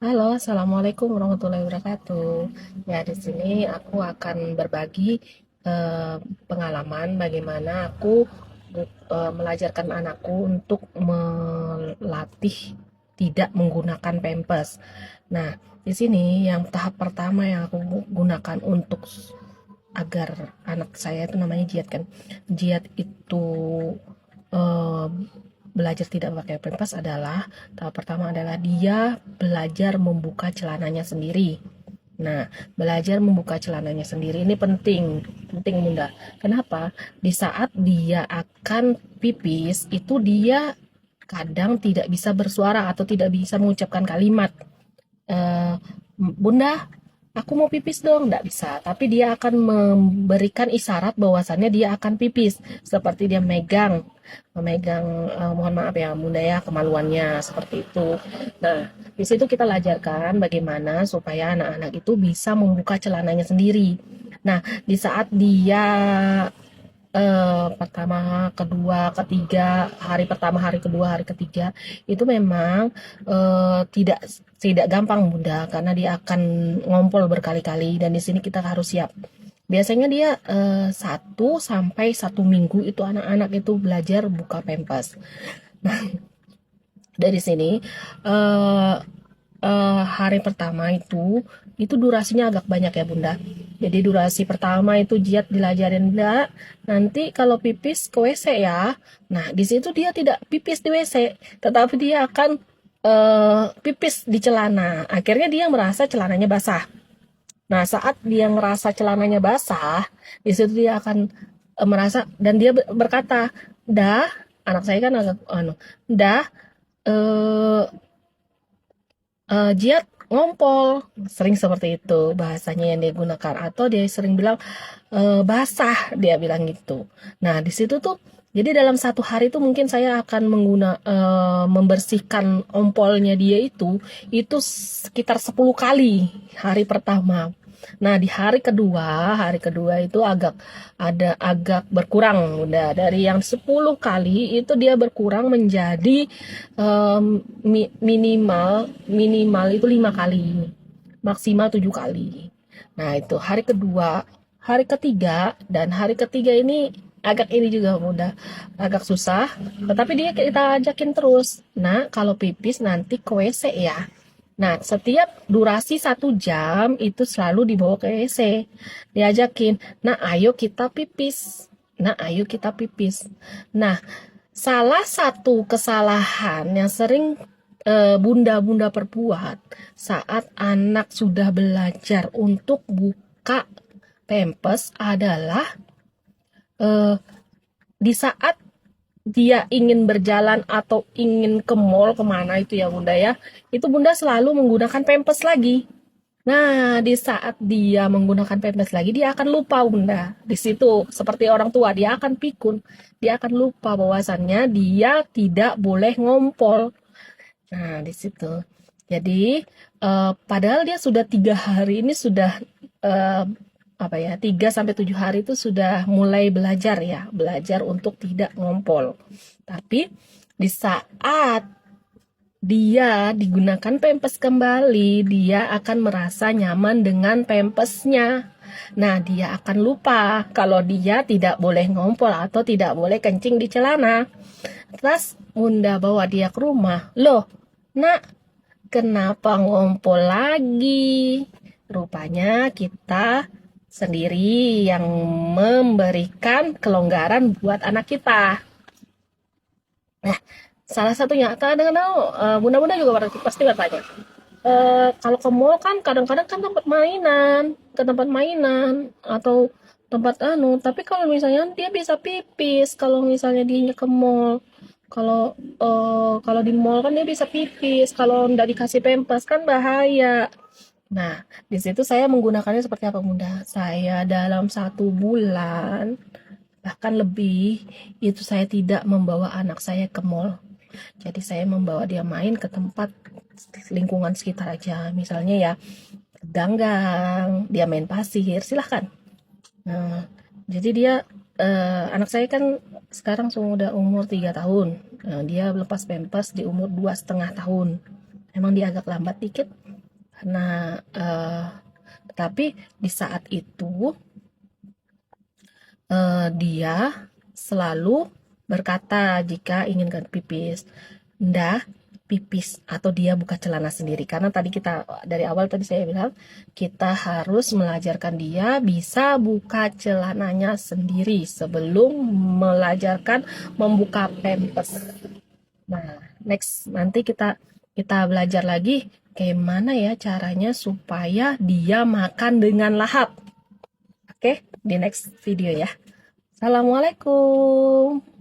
Halo, assalamualaikum warahmatullahi wabarakatuh. Ya, di sini aku akan berbagi eh, pengalaman bagaimana aku melajarkan anakku untuk melatih tidak menggunakan pampers. Nah, di sini yang tahap pertama yang aku gunakan untuk agar anak saya itu namanya Jiat kan. Jiat itu eh, belajar tidak pakai pampers adalah tahap pertama adalah dia belajar membuka celananya sendiri. Nah, belajar membuka celananya sendiri ini penting, penting Bunda. Kenapa? Di saat dia akan pipis itu dia kadang tidak bisa bersuara atau tidak bisa mengucapkan kalimat. eh, Bunda, aku mau pipis dong, nggak bisa. Tapi dia akan memberikan isyarat bahwasannya dia akan pipis, seperti dia memegang, mohon maaf ya Bunda ya, kemaluannya seperti itu. Nah, di situ kita ajarkan bagaimana supaya anak-anak itu bisa membuka celananya sendiri. Nah, di saat dia pertama, kedua, ketiga, hari pertama, hari kedua, hari ketiga itu memang tidak tidak gampang Bunda karena dia akan ngompol berkali-kali dan di sini kita harus siap. Biasanya dia 1 sampai 1 minggu itu anak-anak itu belajar buka pempas. Nah, dari sini eh, hari pertama itu durasinya agak banyak ya Bunda. Jadi durasi pertama itu Jiat dilajarin enggak, nanti kalau pipis ke WC ya. Nah, di situ dia tidak pipis di WC, tetapi dia akan pipis di celana. Akhirnya dia merasa celananya basah. Nah, saat dia ngerasa celananya basah, di situ dia akan merasa dan dia berkata, "Dah, anak saya kan agak dah eh Jiat ngompol, sering seperti itu bahasanya yang dia gunakan atau dia sering bilang basah, dia bilang gitu. Nah di situ tuh jadi dalam 1 hari itu mungkin saya akan membersihkan ompolnya dia itu sekitar 10 kali hari pertama. Nah di hari kedua itu agak berkurang, udah dari yang 10 kali itu dia berkurang menjadi minimal minimal itu 5 kali, maksimal 7 kali. Nah itu hari kedua, hari ketiga dan hari ketiga ini agak ini juga mudah, agak susah, tetapi dia kita ajakin terus. Nah kalau pipis nanti ke WC ya. Nah, setiap durasi 1 jam itu selalu dibawa ke WC. Diajakin, nah ayo kita pipis. Nah, ayo kita pipis. Nah, salah satu kesalahan yang sering bunda-bunda perbuat saat anak sudah belajar untuk buka pempes adalah eh, di saat dia ingin berjalan atau ingin ke mall kemana itu ya bunda ya, itu bunda selalu menggunakan pempes lagi. Nah, di saat dia menggunakan pempes lagi, dia akan lupa bunda. Di situ seperti orang tua, dia akan pikun, dia akan lupa bahwasannya dia tidak boleh ngompol. Nah, di situ. Jadi, padahal dia sudah 3 hari ini sudah eh, apa ya, 3 sampai 7 hari itu sudah mulai belajar ya, belajar untuk tidak ngompol. Tapi di saat dia digunakan pempes kembali, dia akan merasa nyaman dengan pempesnya. Nah, dia akan lupa kalau dia tidak boleh ngompol atau tidak boleh kencing di celana. Terus Bunda bawa dia ke rumah. Loh, nak, kenapa ngompol lagi? Rupanya kita sendiri yang memberikan kelonggaran buat anak kita. Nah, salah satunya kadang-kadang bunda-bunda juga pasti bertanya. Kalau ke mall kan kadang-kadang kan tempat mainan, ke tempat mainan atau tempat tapi kalau misalnya dia bisa pipis kalau misalnya dia ke mall. Kalau di mall kan dia bisa pipis, kalau nggak dikasih pempes kan bahaya. Nah, di situ saya menggunakannya seperti apa, Bunda? Saya dalam 1 bulan, bahkan lebih, itu saya tidak membawa anak saya ke mall. Jadi saya membawa dia main ke tempat lingkungan sekitar aja. Misalnya ya, ganggang, dia main pasir, silahkan. Nah, jadi dia, anak saya kan sekarang sudah umur 3 tahun. Nah, dia lepas pempes di umur 2,5 tahun. Emang dia agak lambat dikit, Nah, tapi di saat itu dia selalu berkata jika ingin ganti pipis, ndah pipis atau dia buka celana sendiri. Karena tadi kita dari awal tadi saya bilang kita harus mengajarkan dia bisa buka celananya sendiri sebelum mengajarkan membuka pampers. Nah, next nanti kita belajar lagi gimana ya caranya supaya dia makan dengan lahap. Oke, di next video ya. Assalamualaikum.